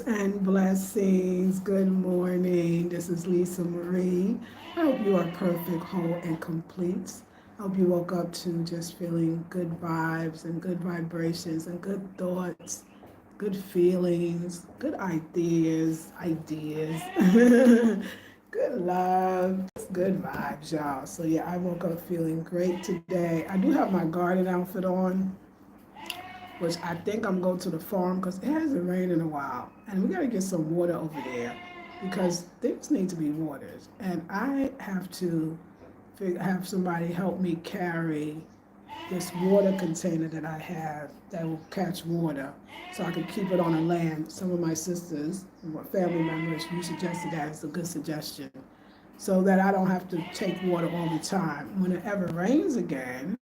and blessings. Good morning. This is Lisa Marie. I hope you are perfect, whole, and complete. I hope you woke up to just feeling good vibes and good vibrations and good thoughts, good feelings, good ideas, good love, just good vibes, y'all. So yeah, I woke up feeling great today. I do have my garden outfit on, which I think I'm going to the farm because it hasn't rained in a while. And we got to get some water over there because things need to be watered. And I have to have somebody help me carry this water container that I have that will catch water so I can keep it on the land. Some of my sisters, family members, you suggested that as a good suggestion. So that I don't have to take water all the time. When it ever rains again,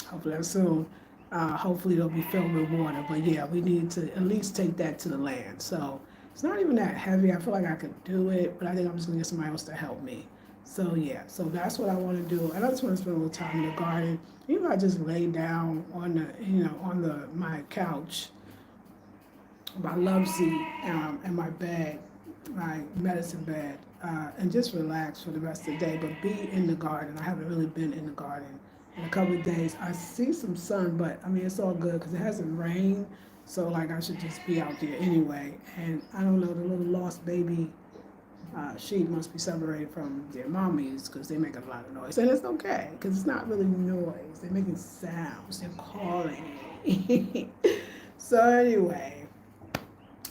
hopefully that's soon. Hopefully it'll be filled with water. But yeah, we need to at least take that to the land. So it's not even that heavy. I feel like I could do it, but I think I'm just gonna get somebody else to help me. So yeah, so that's what I want to do. And I just want to spend a little time in the garden. Even if I just lay down on the my couch, my love seat, and my bed, my medicine bed, and just relax for the rest of the day. But be in the garden. I haven't really been in the garden in a couple of days. I see some sun, but I mean it's all good because it hasn't rained. So like I should just be out there anyway. And I don't know, the little lost baby sheep must be separated from their mommies because they make a lot of noise. And it's okay because it's not really noise. They're making sounds. They're calling. So anyway,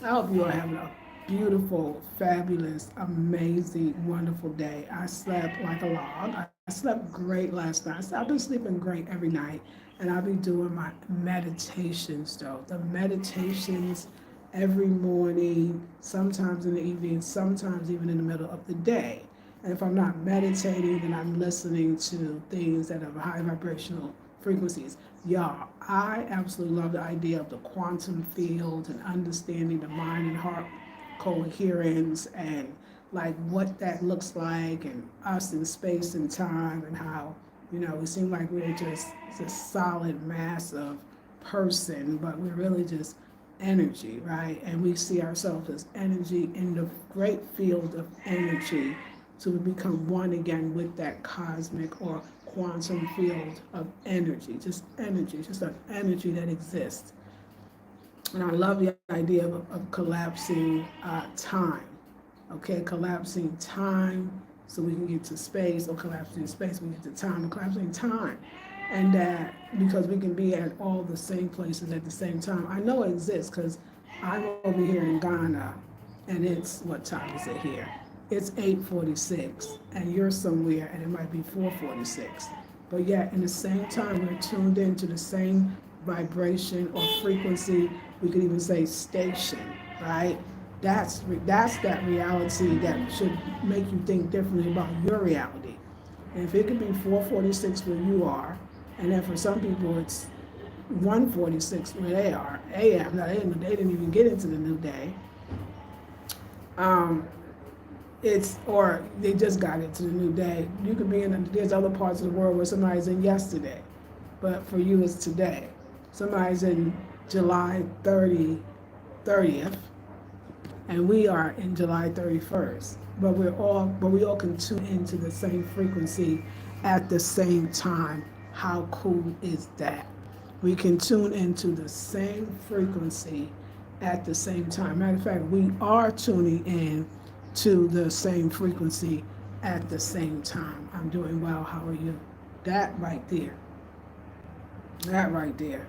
I hope you are having a beautiful, fabulous, amazing, wonderful day. I slept like a log. I slept great last night. I've been sleeping great every night, and I'll be doing my meditations though. The meditations every morning, sometimes in the evening, sometimes even in the middle of the day. And if I'm not meditating, then I'm listening to things that have high vibrational frequencies. Y'all, I absolutely love the idea of the quantum field and understanding the mind and heart coherence and like what that looks like and us in space and time and how, we seem like we're just this solid mass of person, but we're really just energy, right? And we see ourselves as energy in the great field of energy. So we become one again with that cosmic or quantum field of energy, just an energy that exists. And I love the idea of collapsing time, okay? Collapsing time so we can get to space, or collapsing space, we get to time, or collapsing time. And that because we can be at all the same places at the same time. I know it exists because I'm over here in Ghana, and it's, what time is it here? It's 8:46, and you're somewhere, and it might be 4:46. But yet, in the same time, we're tuned into the same vibration or frequency. We could even say station, right? That's that reality that should make you think differently about your reality. And if it could be 4:46 where you are, and then for some people it's 1:46 where they are, a.m. Now they didn't even get into the new day. Um, it's or they just got into the new day. You could be in. There's other parts of the world where somebody's in yesterday, but for you it's today. Somebody's in July 30th, and we are in July 31st. But we all can tune into the same frequency at the same time. How cool is that? We can tune into the same frequency at the same time. Matter of fact, we are tuning in to the same frequency at the same time. I'm doing well. How are you? That right there. That right there.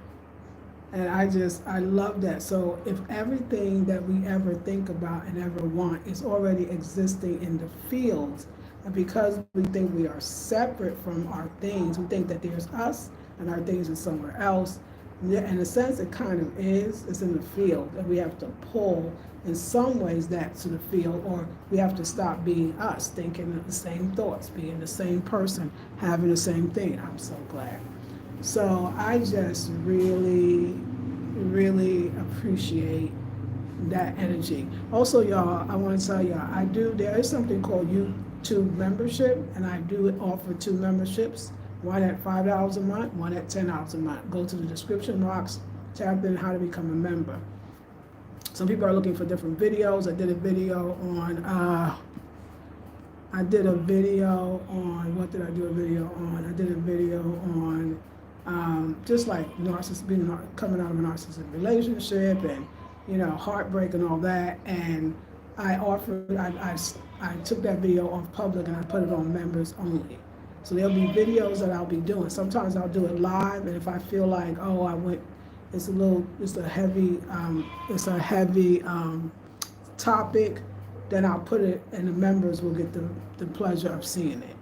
And I love that. So if everything that we ever think about and ever want is already existing in the fields, and because we think we are separate from our things, we think that there's us and our things are somewhere else. Yeah, in a sense, it kind of is. It's in the field, and we have to pull in some ways that to the field, or we have to stop being us, thinking the same thoughts, being the same person, having the same thing. I'm so glad. So I just really, really appreciate that energy. Also, y'all, I want to tell y'all, there is something called YouTube membership, and I do offer 2 memberships, one at $5 a month, one at $10 a month. Go to the description box, tap in how to become a member. Some people are looking for different videos. I did a video on, what did I do a video on? I did a video on just like coming out of a narcissistic relationship and, heartbreak and all that. And I took that video off public and I put it on members only. So there'll be videos that I'll be doing. Sometimes I'll do it live, and if I feel like, it's a heavy topic, then I'll put it, and the members will get the pleasure of seeing it.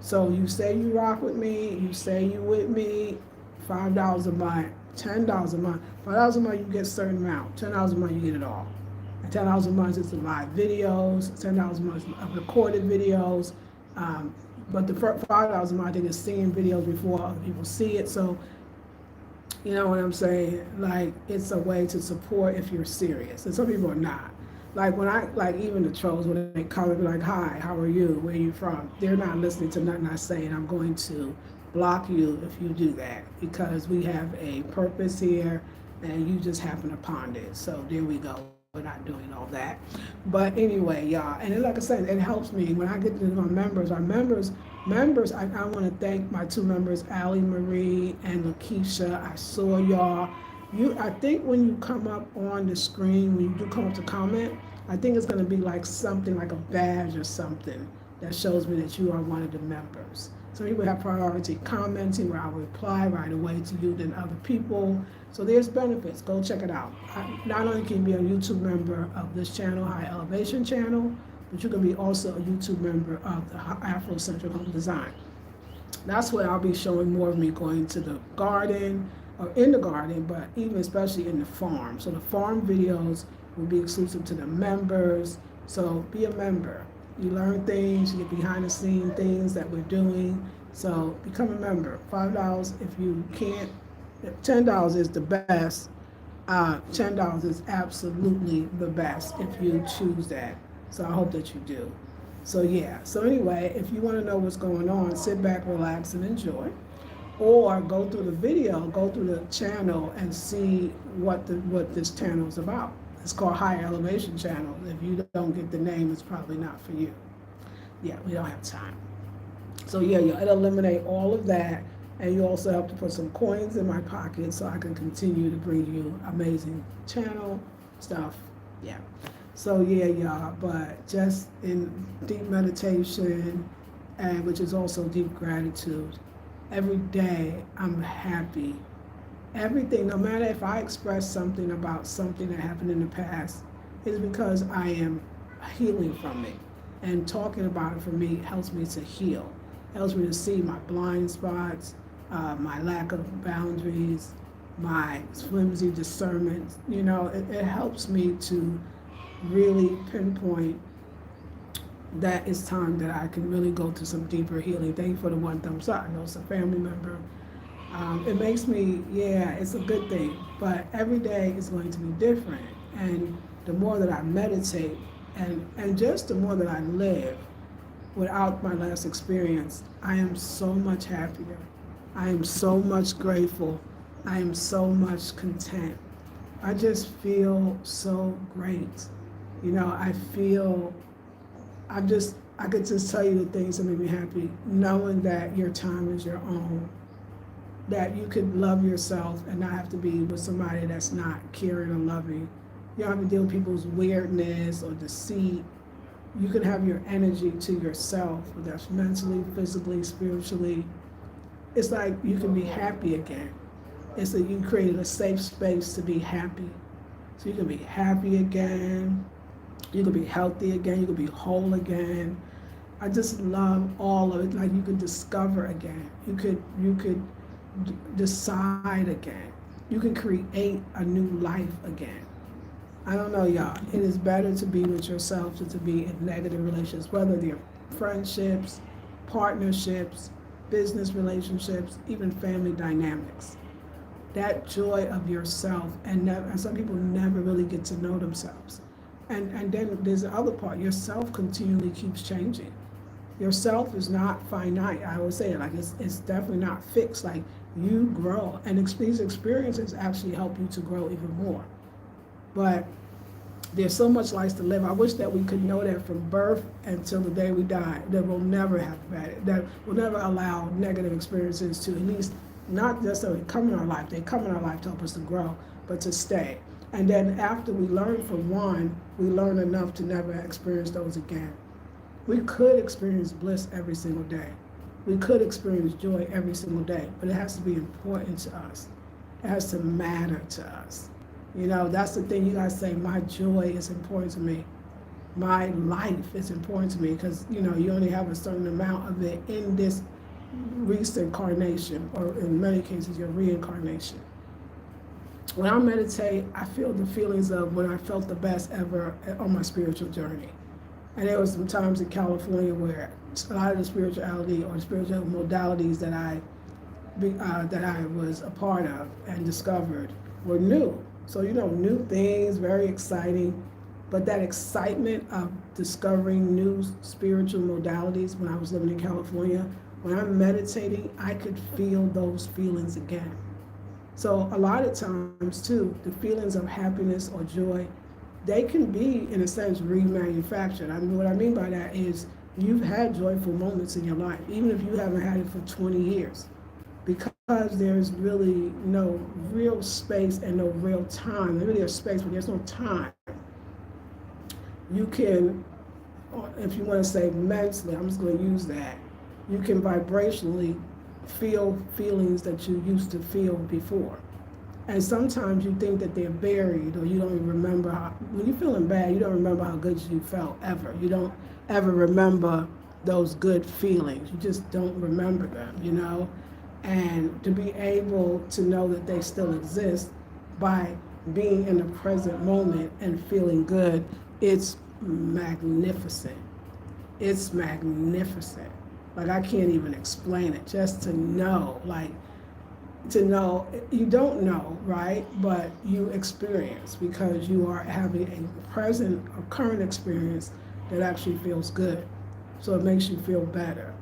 So you say you rock with me, you say you with me, $5 a month, $10 a month. $5 a month you get a certain amount. $10 a month you get it all. And $10 a month is the live videos. $10 a month is recorded videos. But the $5 a month I think is seeing videos before other people see it. So you know what I'm saying? Like, it's a way to support if you're serious. And some people are not. Like even the trolls, when they come and be like, hi, how are you? Where are you from? They're not listening to nothing I say, and I'm going to block you if you do that, because we have a purpose here and you just happen upon it. So there we go. We're not doing all that. But anyway, y'all, and like I said, it helps me when I get to my members. I want to thank my 2 members, Allie Marie and Lakeisha. I saw y'all. I think when you come up on the screen, when you do come up to comment, I think it's going to be like something like a badge or something that shows me that you are one of the members. Some people have priority commenting, where I will reply right away to you than other people. So there's benefits. Go check it out. Not only can you be a YouTube member of this channel, High Elevation channel, but you can be also a YouTube member of the Afrocentric Home Design. That's where I'll be showing more of me going to the garden, or in the garden, but even especially in the farm. So the farm videos will be exclusive to the members. So be a member. You learn things, you get behind the scene things that we're doing. So become a member. $5 if you can't. $10 is the best. $10 is absolutely the best if you choose that. So I hope that you do. So yeah. So anyway, if you want to know what's going on, sit back, relax, and enjoy. Or go through the video, go through the channel, and see what this channel is about. It's called High Elevation Channel. If you don't get the name, it's probably not for you. Yeah, we don't have time. So yeah, it'll eliminate all of that, and you also have to put some coins in my pocket so I can continue to bring you amazing channel stuff. Yeah. So yeah, y'all, but just in deep meditation, and which is also deep gratitude. Every day I'm happy. Everything, no matter if I express something about something that happened in the past, is because I am healing from it. And talking about it for me helps me to heal. Helps me to see my blind spots, my lack of boundaries, my flimsy discernment. It helps me to really pinpoint that it's time that I can really go to some deeper healing. Thank you for the 1 thumbs up. I know it's a family member. It makes me, it's a good thing. But every day is going to be different. And the more that I meditate, and just the more that I live without my last experience, I am so much happier. I am so much grateful. I am so much content. I just feel so great. I could just tell you the things that make me happy, knowing that your time is your own, that you could love yourself and not have to be with somebody that's not caring or loving. You don't have to deal with people's weirdness or deceit. You can have your energy to yourself, whether that's mentally, physically, spiritually. It's like you can be happy again. It's that you created a safe space to be happy. So you can be happy again. You can be healthy again. You can be whole again. I just love all of it. Like you can discover again. You could decide again. You can create a new life again. I don't know, y'all. It is better to be with yourself than to be in negative relationships, whether they're friendships, partnerships, business relationships, even family dynamics. That joy of yourself, and some people never really get to know themselves. And then there's the other part. Yourself continually keeps changing. Yourself is not finite. I always say it, like it's definitely not fixed. Like you grow, and these experiences actually help you to grow even more. But There's so much life to live. I wish that we could know that from birth until the day we die, that we'll never have bad, that we'll never allow negative experiences to at least not necessarily come in our life. They come in our life to help us to grow, but to stay. And then after we learn from one, we learn enough to never experience those again. We could experience bliss every single day. We could experience joy every single day, but it has to be important to us. It has to matter to us. You know, that's the thing. You guys say, my joy is important to me. My life is important to me, because, you know, you only have a certain amount of it in this recent incarnation, or in many cases, your reincarnation. When I meditate, I feel the feelings of when I felt the best ever on my spiritual journey. And there was some times in California where a lot of the spirituality or the spiritual modalities that I was a part of and discovered were new. So, you know, new things, very exciting. But that excitement of discovering new spiritual modalities when I was living in California, when I'm meditating, I could feel those feelings again. So a lot of times, too, the feelings of happiness or joy, they can be, in a sense, remanufactured. I mean, what I mean by that is you've had joyful moments in your life, even if you haven't had it for 20 years. Because there's really no real space and no real time. There really is space, but there's no time. You can, if you want to say mentally, I'm just going to use that, you can vibrationally feel feelings that you used to feel before. And sometimes you think that they're buried, or you don't even remember how, when you're feeling bad, you don't remember how good you felt ever. You don't ever remember those good feelings. You just don't remember them, you know? And to be able to know that they still exist by being in the present moment and feeling good, it's magnificent. It's magnificent. Like, I can't even explain it. Just to know, like, to know, you don't know, right? But you experience, because you are having a present or current experience that actually feels good. So it makes you feel better.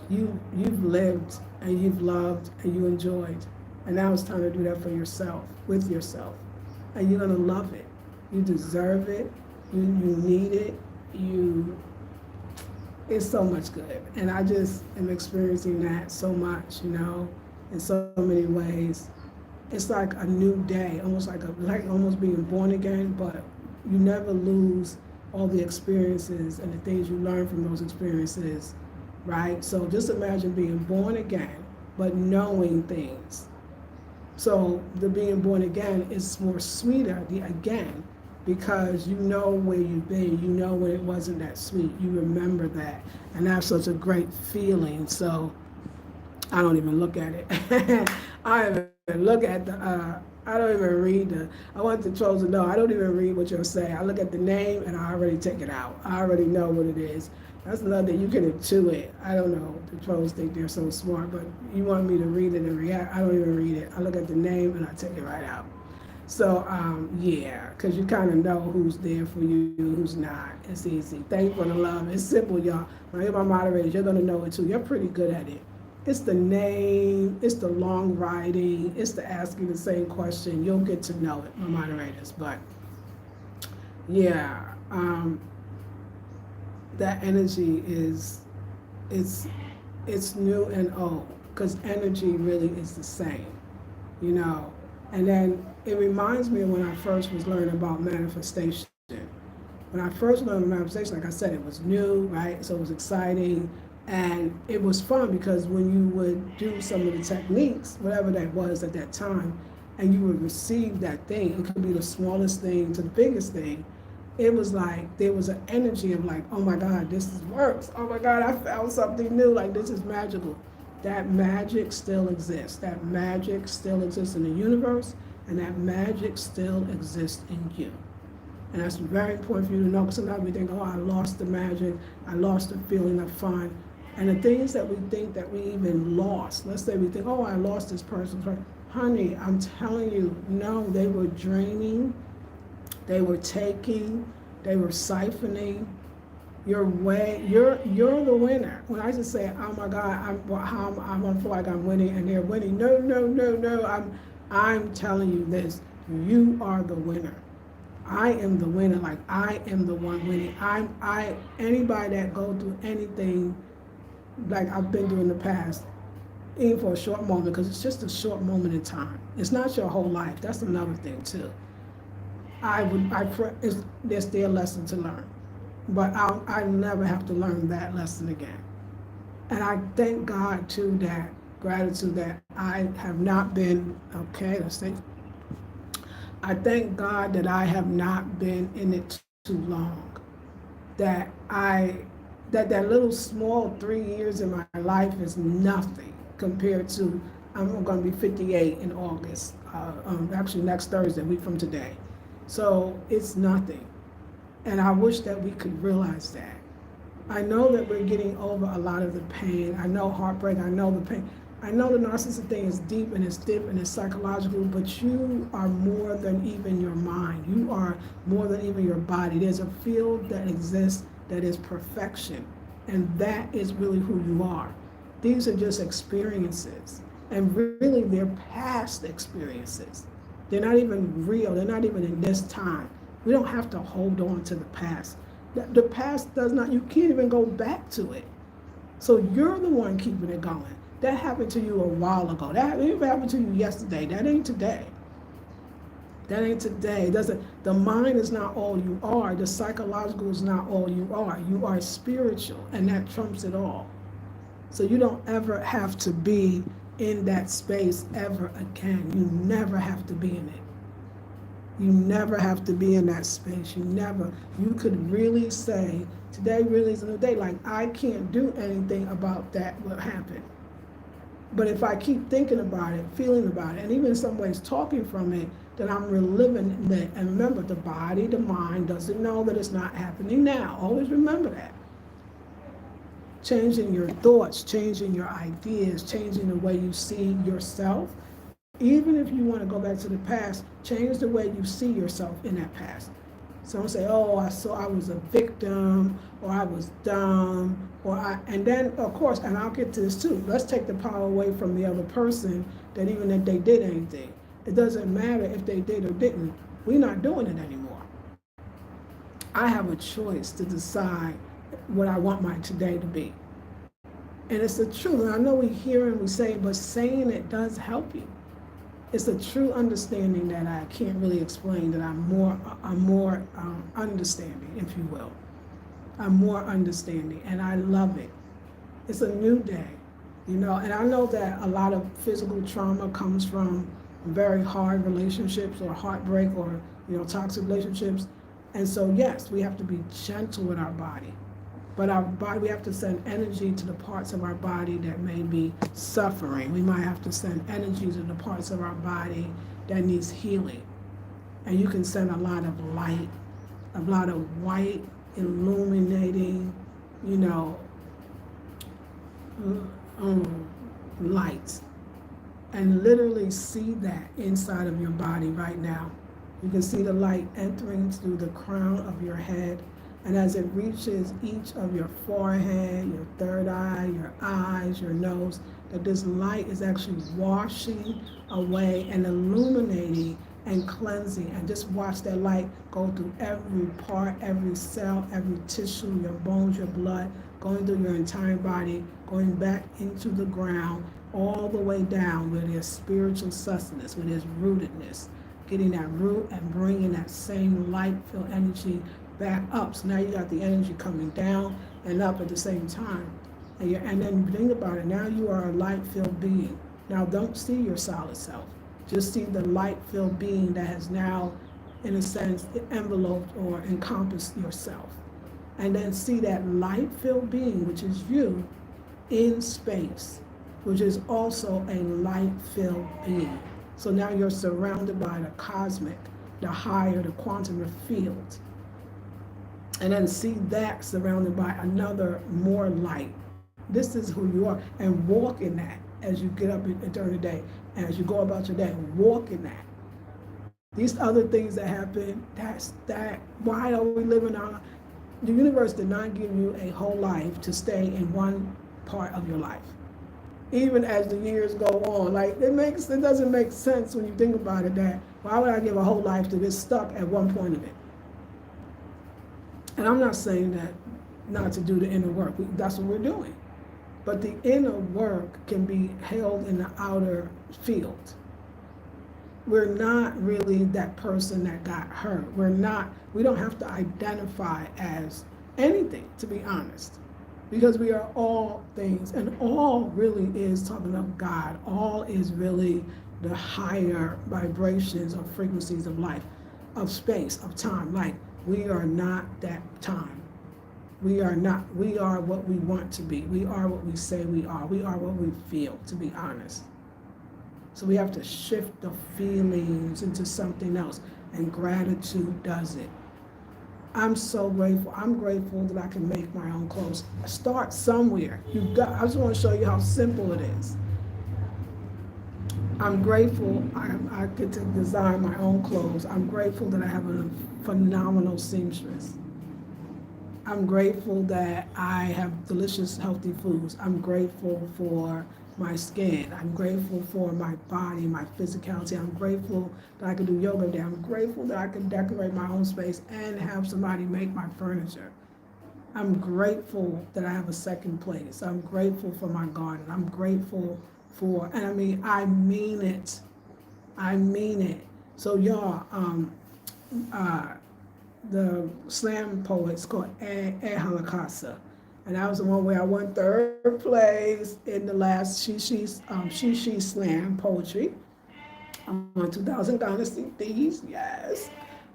You've lived and you've loved and you enjoyed. And now it's time to do that for yourself, with yourself. And you're gonna love it. You deserve it. You need it. It's so much good. And I just am experiencing that so much, you know, in so many ways. It's like a new day, almost like almost being born again, but you never lose all the experiences and the things you learn from those experiences, right? So just imagine being born again, but knowing things. So the being born again is more sweeter, the again, because you know where you've been, you know when it wasn't that sweet, you remember that, and that's such a great feeling. So I don't even look at it. I don't even look at I don't even read I want the trolls to know, I don't even read what you're saying. I look at the name and I already take it out. I already know what it is. That's another thing, you can intuit. I don't know, the trolls think they're so smart, but you want me to read it and react, I don't even read it. I look at the name and I take it right out. So, yeah, because you kind of know who's there for you, who's not. It's easy. Thank you for the love. It's simple, y'all. When I hear my moderators, you're going to know it too. You're pretty good at it. It's the name, it's the long writing, it's the asking the same question. You'll get to know it, my moderators. But, yeah, that energy is, it's new and old, because energy really is the same, you know. And then it reminds me of when I first was learning about manifestation. When I first learned about manifestation, like I said, it was new, right? So it was exciting. And it was fun because when you would do some of the techniques, whatever that was at that time, and you would receive that thing, it could be the smallest thing to the biggest thing, it was like there was an energy of like, oh my God, works. Oh my God, I found something new. Like, this is magical. That magic still exists. That magic still exists in the universe, and that magic still exists in you. And that's very important for you to know, because sometimes we think, oh, I lost the magic, I lost the feeling of fun. And the things that we think that we even lost, let's say we think, oh, I lost this person. Honey, I'm telling you, no, they were draining, they were taking, they were siphoning. You're the winner. When I just say, oh my God, I don't feel like I'm winning and they're winning. No. I'm telling you this. You are the winner. I am the winner. Like, I am the one winning. Anybody that go through anything like I've been through in the past, even for a short moment, because it's just a short moment in time. It's not your whole life. That's another thing too. There's still a lesson to learn, but I never have to learn that lesson again. And I thank God too, that gratitude that I have not been, okay, let's see. I thank God that I have not been in it too long. That that little small 3 years in my life is nothing compared to, I'm going to be 58 in August, actually next Thursday, a week from today. So it's nothing. And I wish that we could realize that. I know that we're getting over a lot of the pain. I know heartbreak, I know the pain. I know the narcissistic thing is deep and it's and it's psychological, but you are more than even your mind. You are more than even your body. There's a field that exists that is perfection, and that is really who you are. These are just experiences, and really they're past experiences. They're not even real. They're not even in this time. We don't have to hold on to the past. The past does not, you can't even go back to it. So you're the one keeping it going. That happened to you a while ago. That even happened to you yesterday. That ain't today. That ain't today. It doesn't. The mind is not all you are. The psychological is not all you are. You are spiritual, and that trumps it all. So you don't ever have to be in that space ever again. You never have to be in it. You never have to be in that space. You never. You could really say, today really is a new day. Like, I can't do anything about that what happened. But if I keep thinking about it, feeling about it, and even in some ways talking from it, then I'm reliving it. And remember, the body, the mind doesn't know that it's not happening now. Always remember that. Changing your thoughts, changing your ideas, changing the way you see yourself. Even if you want to go back to the past, change the way you see yourself in that past. Someone say, oh, I was a victim, or I was dumb, and then, of course, and I'll get to this too, let's take the power away from the other person, that even if they did anything, it doesn't matter if they did or didn't, we're not doing it anymore. I have a choice to decide what I want my today to be. And it's the truth, and I know we hear and we say it, but saying it does help you. It's a true understanding that I can't really explain, that I'm more understanding, if you will. I'm more understanding, and I love it. It's a new day, and I know that a lot of physical trauma comes from very hard relationships or heartbreak or, toxic relationships. And so, yes, we have to be gentle with our body. But our body, we have to send energy to the parts of our body that may be suffering. We might have to send energy to the parts of our body that needs healing. And you can send a lot of light, a lot of white, illuminating, light. And literally see that inside of your body right now. You can see the light entering through the crown of your head. And as it reaches each of your forehead, your third eye, your eyes, your nose, that this light is actually washing away and illuminating and cleansing. And just watch that light go through every part, every cell, every tissue, your bones, your blood, going through your entire body, going back into the ground, all the way down where there's spiritual sustenance, where there's rootedness, getting that root and bringing that same light-filled energy back up. So now you got the energy coming down and up at the same time. And then think about it. Now you are a light-filled being. Now don't see your solid self. Just see the light-filled being that has now, in a sense, enveloped or encompassed yourself. And then see that light-filled being, which is you, in space, which is also a light-filled being. So now you're surrounded by the cosmic, the higher, the quantum field. And then see that surrounded by another more light. This is who you are. And walk in that as you get up during the day. And as you go about your day, walk in that. These other things that happen, why are we living on? The universe did not give you a whole life to stay in one part of your life. Even as the years go on, it doesn't make sense when you think about it, that why would I give a whole life to get stuck at one point of it? And I'm not saying that not to do the inner work. That's what we're doing. But the inner work can be held in the outer field. We're not really that person that got hurt. We don't have to identify as anything, to be honest. Because we are all things, and all really is talking of God. All is really the higher vibrations or frequencies of life, of space, of time. Like, we are not that time. We are not. We are what we want to be. We are what we say we are. We are what we feel, to be honest. So we have to shift the feelings into something else, and gratitude does it. I'm so grateful. I'm grateful that I can make my own clothes. Start somewhere. I just want to show you how simple it is. I'm grateful I get to design my own clothes. I'm grateful that I have a phenomenal seamstress. I'm grateful that I have delicious, healthy foods. I'm grateful for my skin. I'm grateful for my body, my physicality. I'm grateful that I can do yoga there. I'm grateful that I can decorate my own space and have somebody make my furniture. I'm grateful that I have a second place. I'm grateful for my garden. I'm grateful for, and I mean it. I mean it. So y'all, the slam poet's called Halakasa. And that was the one where I won third place in the last She Slam poetry. I'm on 2000 Dynasty Thieves, yes.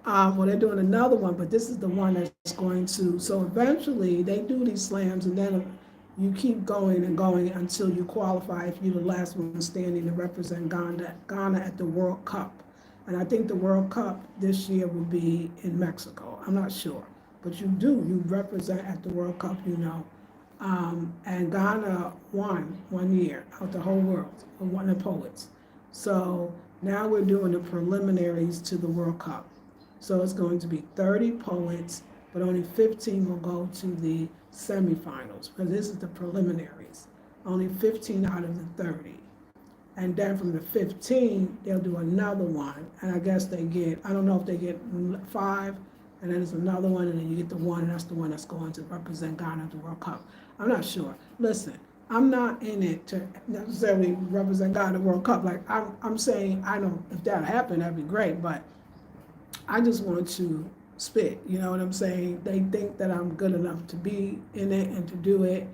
Well, they're doing another one, but this is the one that's going to, so eventually they do these slams, and then you keep going and going until you qualify if you're the last one standing to represent Ghana at the World Cup. And I think the World Cup this year will be in Mexico. I'm not sure. But you represent at the World Cup, you know. And Ghana won 1 year out the whole world, won the poets. So now we're doing the preliminaries to the World Cup. So it's going to be 30 poets, but only 15 will go to the semifinals, because this is the preliminaries. Only 15 out of the 30. And then from the 15, they'll do another one. And I guess I don't know if they get 5, and then there's another one, and then you get the one, and that's the one that's going to represent Ghana at the World Cup. I'm not sure. Listen, I'm not in it to necessarily represent Ghana at the World Cup. Like, I'm saying, I know if that happened, that'd be great, but I just want to spit, you know what I'm saying? They think that I'm good enough to be in it and to do it,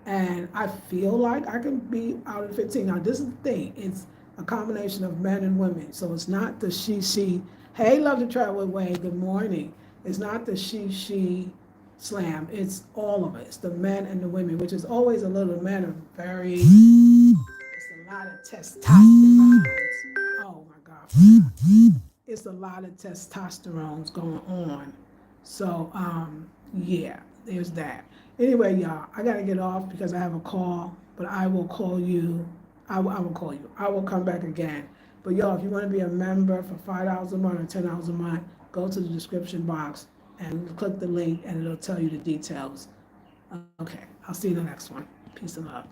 and I feel like I can be out of 15. Now, this is the thing. It's a combination of men and women, so it's not the she, hey, love to travel away, good morning. It's not the she slam. It's all of it. It's the men and the women, which is always a little, men are very, it's a lot of testosterone. Oh my God. It's a lot of testosterone going on. So, yeah, there's that. Anyway, y'all, I gotta get off because I have a call, but I will call you. I will call you. I will come back again. But y'all, if you want to be a member for $5 a month or $10 a month, go to the description box and click the link, and it'll tell you the details. Okay, I'll see you in the next one. Peace and love.